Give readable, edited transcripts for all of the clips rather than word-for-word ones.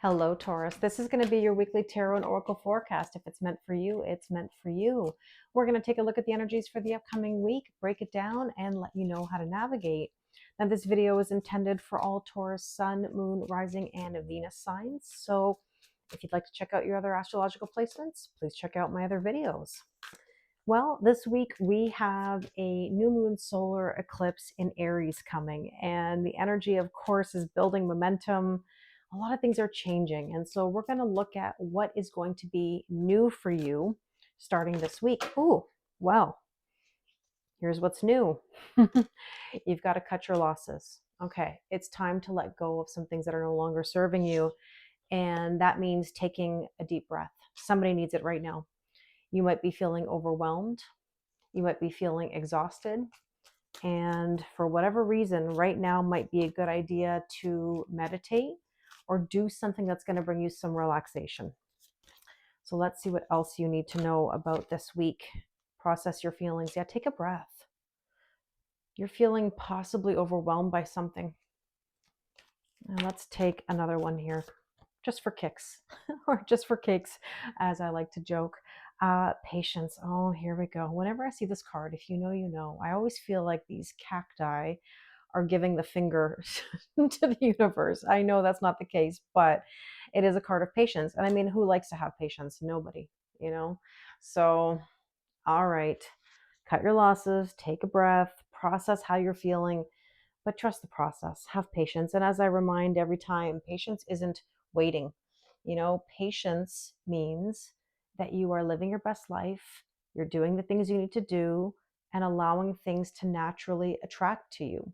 Hello, Taurus. This is going to be your weekly tarot and oracle forecast. If it's meant for you, it's meant for you. We're going to take a look at the energies for the upcoming week, break it down, and let you know how to navigate. Now, this video is intended for all Taurus, Sun, Moon, Rising, and Venus signs. So if you'd like to check out your other astrological placements, please check out my other videos. Well, this week we have a new moon solar eclipse in Aries coming, and the energy, of course, is building momentum. A lot of things are changing, and so we're going to look at what is going to be new for you starting this week. Ooh, well, here's what's new. You've got to cut your losses. Okay, it's time to let go of some things that are no longer serving you, and that means taking a deep breath. Somebody needs it right now. You might be feeling overwhelmed. You might be feeling exhausted. And for whatever reason, right now might be a good idea to meditate or do something that's going to bring you some relaxation. So let's see what else you need to know about this week. Process your feelings. Yeah, take a breath. You're feeling possibly overwhelmed by something. And let's take another one here, just for kicks, or just for kicks, as I like to joke. Patience. Oh, here we go. Whenever I see this card, if you know, you know, I always feel like these cacti are giving the finger to the universe. I know that's not the case, but it is a card of patience. And I mean, who likes to have patience? Nobody, you know? So, all right, cut your losses, take a breath, process how you're feeling, but trust the process. Have patience. And as I remind every time, patience isn't waiting. You know, patience means that you are living your best life, you're doing the things you need to do, and allowing things to naturally attract to you.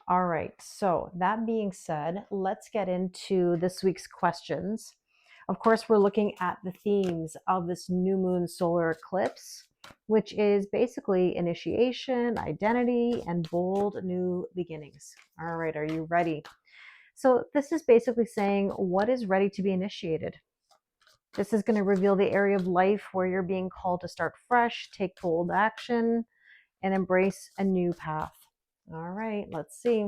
All right, so that being said, let's get into this week's questions. Of course, we're looking at the themes of this new moon solar eclipse, which is basically initiation, identity, and bold new beginnings. All right, are you ready? So this is basically saying what is ready to be initiated. This is going to reveal the area of life where you're being called to start fresh, take bold action, and embrace a new path. All right, let's see.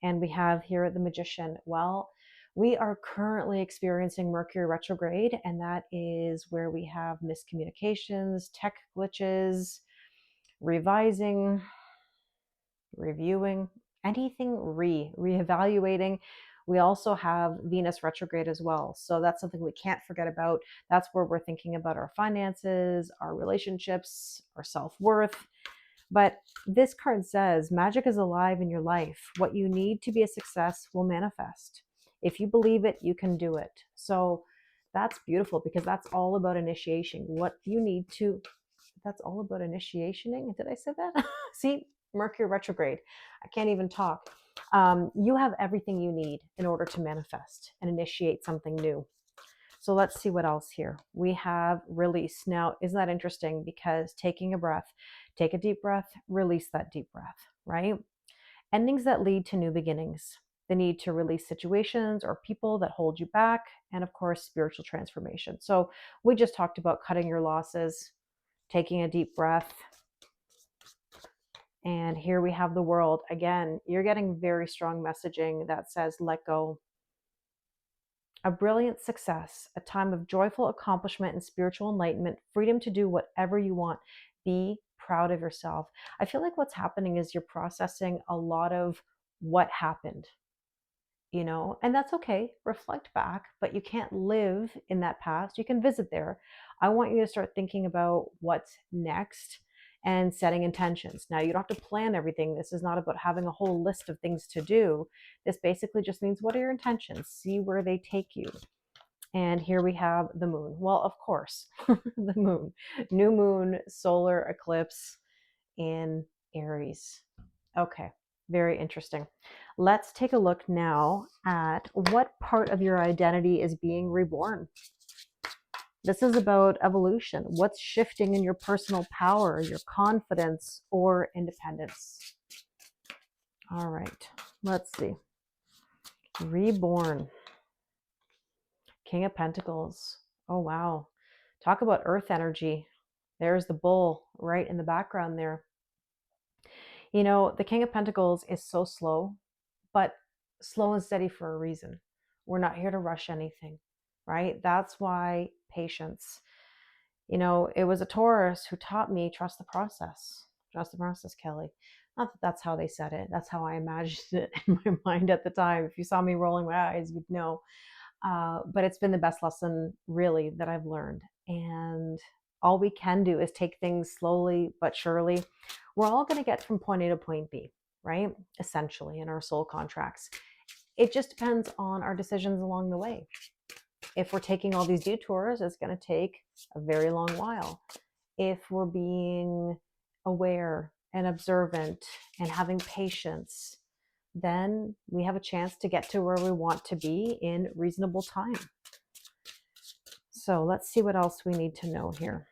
And we have here the Magician. Well, we are currently experiencing Mercury Retrograde, and that is where we have miscommunications, tech glitches, revising, reviewing, anything reevaluating. We also have Venus retrograde as well. So that's something we can't forget about. That's where we're thinking about our finances, our relationships, our self-worth. But this card says magic is alive in your life. What you need to be a success will manifest. If you believe it, you can do it. So that's beautiful because that's all about initiation. What you need to, that's all about initiationing. Did I say that? See, Mercury retrograde. I can't even talk. You have everything you need in order to manifest and initiate something new. So let's see what else here. We have release. Now, isn't that interesting? Because taking a breath, take a deep breath, release that deep breath, right? Endings that lead to new beginnings. The need to release situations or people that hold you back, and of course, spiritual transformation. So we just talked about cutting your losses, taking a deep breath. And here we have the World. Again, you're getting very strong messaging that says, let go. A brilliant success, a time of joyful accomplishment and spiritual enlightenment, freedom to do whatever you want. Be proud of yourself. I feel like what's happening is you're processing a lot of what happened, you know, and that's okay. Reflect back, but you can't live in that past. You can visit there. I want you to start thinking about what's next and setting intentions. Now, you don't have to plan everything. This is not about having a whole list of things to do. This basically just means, what are your intentions? See where they take you. And here we have the moon. Well, of course, the moon. New moon, solar eclipse in Aries. Okay, very interesting. Let's take a look now at what part of your identity is being reborn. This is about evolution. What's shifting in your personal power, your confidence, or independence? All right, let's see. Reborn. King of Pentacles. Oh, wow. Talk about earth energy. There's the bull right in the background there. You know, the King of Pentacles is so slow, but slow and steady for a reason. We're not here to rush anything, right? That's why patience. It was a Taurus who taught me trust the process. Trust the process, Kelly. Not that that's how they said it. That's how I imagined it in my mind at the time. If you saw me rolling my eyes, you'd know. But it's been the best lesson, really, that I've learned. And all we can do is take things slowly but surely. We're all going to get from point A to point B, right? Essentially, in our soul contracts. It just depends on our decisions along the way. If we're taking all these detours, it's going to take a very long while. If we're being aware and observant and having patience, then we have a chance to get to where we want to be in reasonable time. So let's see what else we need to know here.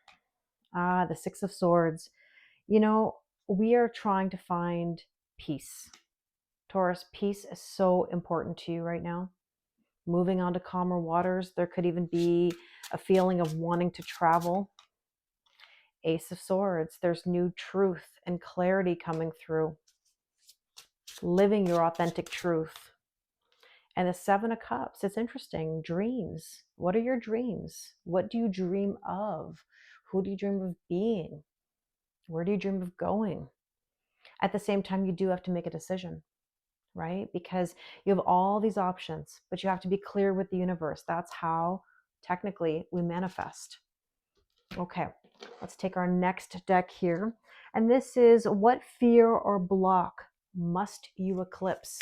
The Six of Swords. We are trying to find peace. Taurus, peace is so important to you right now. Moving on to calmer waters. There could even be a feeling of wanting to travel. Ace of Swords. There's new truth and clarity coming through. Living your authentic truth. And the Seven of Cups. It's interesting. Dreams. What are your dreams? What do you dream of? Who do you dream of being? Where do you dream of going? At the same time, you do have to make a decision, right? Because you have all these options, but you have to be clear with the universe. That's how technically we manifest. Okay, let's take our next deck here. And this is, what fear or block must you eclipse?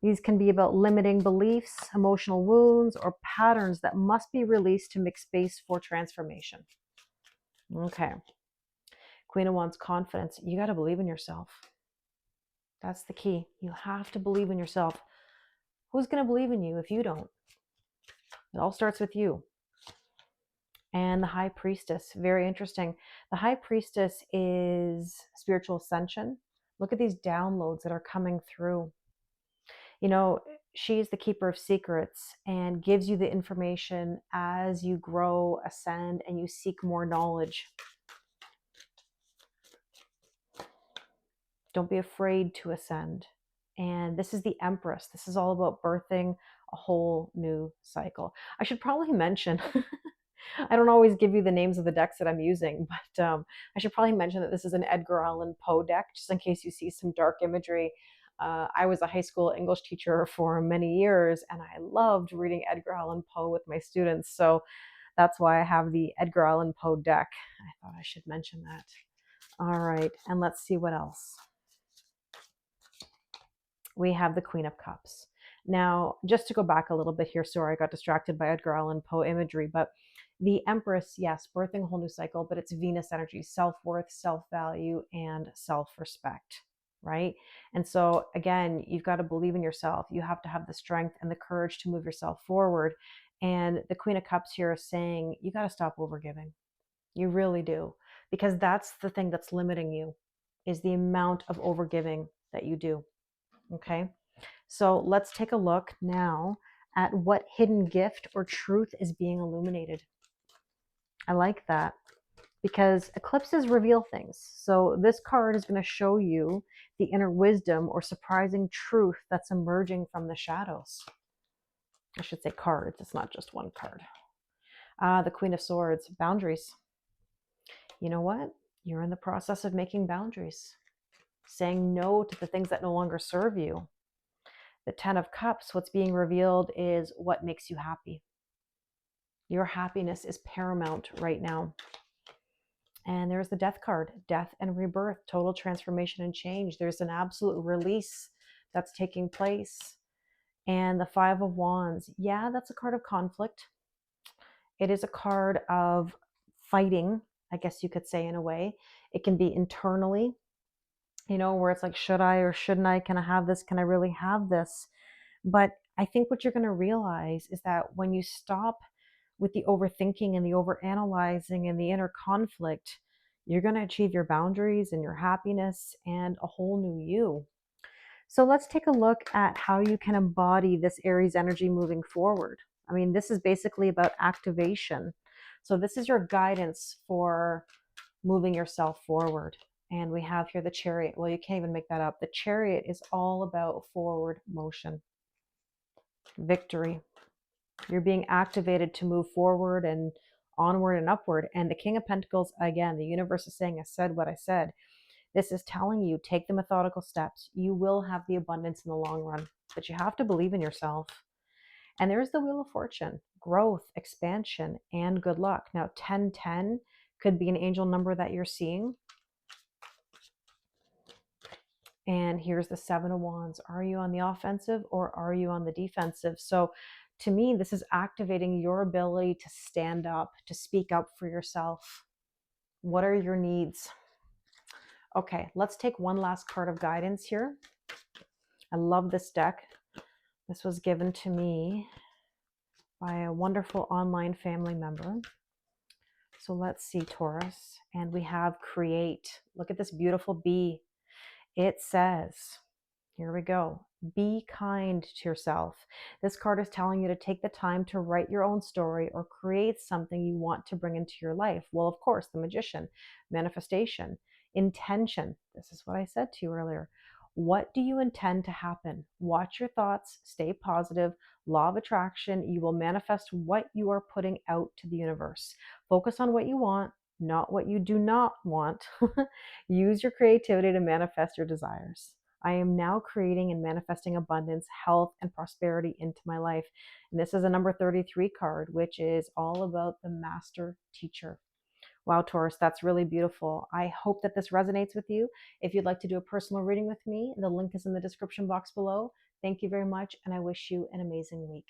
These can be about limiting beliefs, emotional wounds, or patterns that must be released to make space for transformation. Okay. Queen of Wands, confidence. You got to believe in yourself. That's the key. You have to believe in yourself. Who's going to believe in you if you don't? It all starts with you. And the High Priestess, very interesting. The High Priestess is spiritual ascension. Look at these downloads that are coming through. She's the keeper of secrets and gives you the information as you grow, ascend, and you seek more knowledge. Don't be afraid to ascend. And this is the Empress. This is all about birthing a whole new cycle. I should probably mention, I don't always give you the names of the decks that I'm using, but I should probably mention that this is an Edgar Allan Poe deck, just in case you see some dark imagery. I was a high school English teacher for many years, and I loved reading Edgar Allan Poe with my students. So that's why I have the Edgar Allan Poe deck. I thought I should mention that. All right, and let's see what else. We have the Queen of Cups. Now, just to go back a little bit here, sorry, I got distracted by Edgar Allan Poe imagery, but the Empress, yes, birthing a whole new cycle, but it's Venus energy, self-worth, self-value, and self-respect, right? And so again, you've got to believe in yourself. You have to have the strength and the courage to move yourself forward. And the Queen of Cups here is saying, you got to stop overgiving. You really do. Because that's the thing that's limiting you, is the amount of overgiving that you do. Okay, so let's take a look now at what hidden gift or truth is being illuminated. I like that because eclipses reveal things. So this card is going to show you the inner wisdom or surprising truth that's emerging from the shadows. I should say cards. It's not just one card. The Queen of Swords, boundaries. You know what? You're in the process of making boundaries. Saying no to the things that no longer serve you. The Ten of Cups, what's being revealed is what makes you happy. Your happiness is paramount right now. And there's the Death card, death and rebirth, total transformation and change. There's an absolute release that's taking place. And the Five of Wands, yeah, that's a card of conflict. It is a card of fighting, I guess you could say in a way. It can be internally, where it's like, should I or shouldn't I? Can I have this? Can I really have this? But I think what you're going to realize is that when you stop with the overthinking and the overanalyzing and the inner conflict, you're going to achieve your boundaries and your happiness and a whole new you. So let's take a look at how you can embody this Aries energy moving forward. I mean, this is basically about activation. So this is your guidance for moving yourself forward. And we have here the Chariot. Well, you can't even make that up. The Chariot is all about forward motion, victory. You're being activated to move forward and onward and upward. And the King of Pentacles, again, the universe is saying, I said what I said. This is telling you, take the methodical steps. You will have the abundance in the long run, but you have to believe in yourself. And there's the Wheel of Fortune, growth, expansion, and good luck. Now, 1010 could be an angel number that you're seeing. And here's the Seven of Wands. Are you on the offensive or are you on the defensive? So to me, this is activating your ability to stand up, to speak up for yourself. What are your needs? Okay, let's take one last card of guidance here. I love this deck. This was given to me by a wonderful online family member. So let's see, Taurus. And we have create. Look at this beautiful bee. It says, here we go. Be kind to yourself. This card is telling you to take the time to write your own story or create something you want to bring into your life. Well, of course, the Magician, manifestation, intention. This is what I said to you earlier. What do you intend to happen? Watch your thoughts, stay positive. Law of attraction, you will manifest what you are putting out to the universe. Focus on what you want, not what you do not want. Use your creativity to manifest your desires. I am now creating and manifesting abundance, health, and prosperity into my life. And this is a number 33 card, which is all about the master teacher. Wow, Taurus, that's really beautiful. I hope that this resonates with you. If you'd like to do a personal reading with me, the link is in the description box below. Thank you very much, and I wish you an amazing week.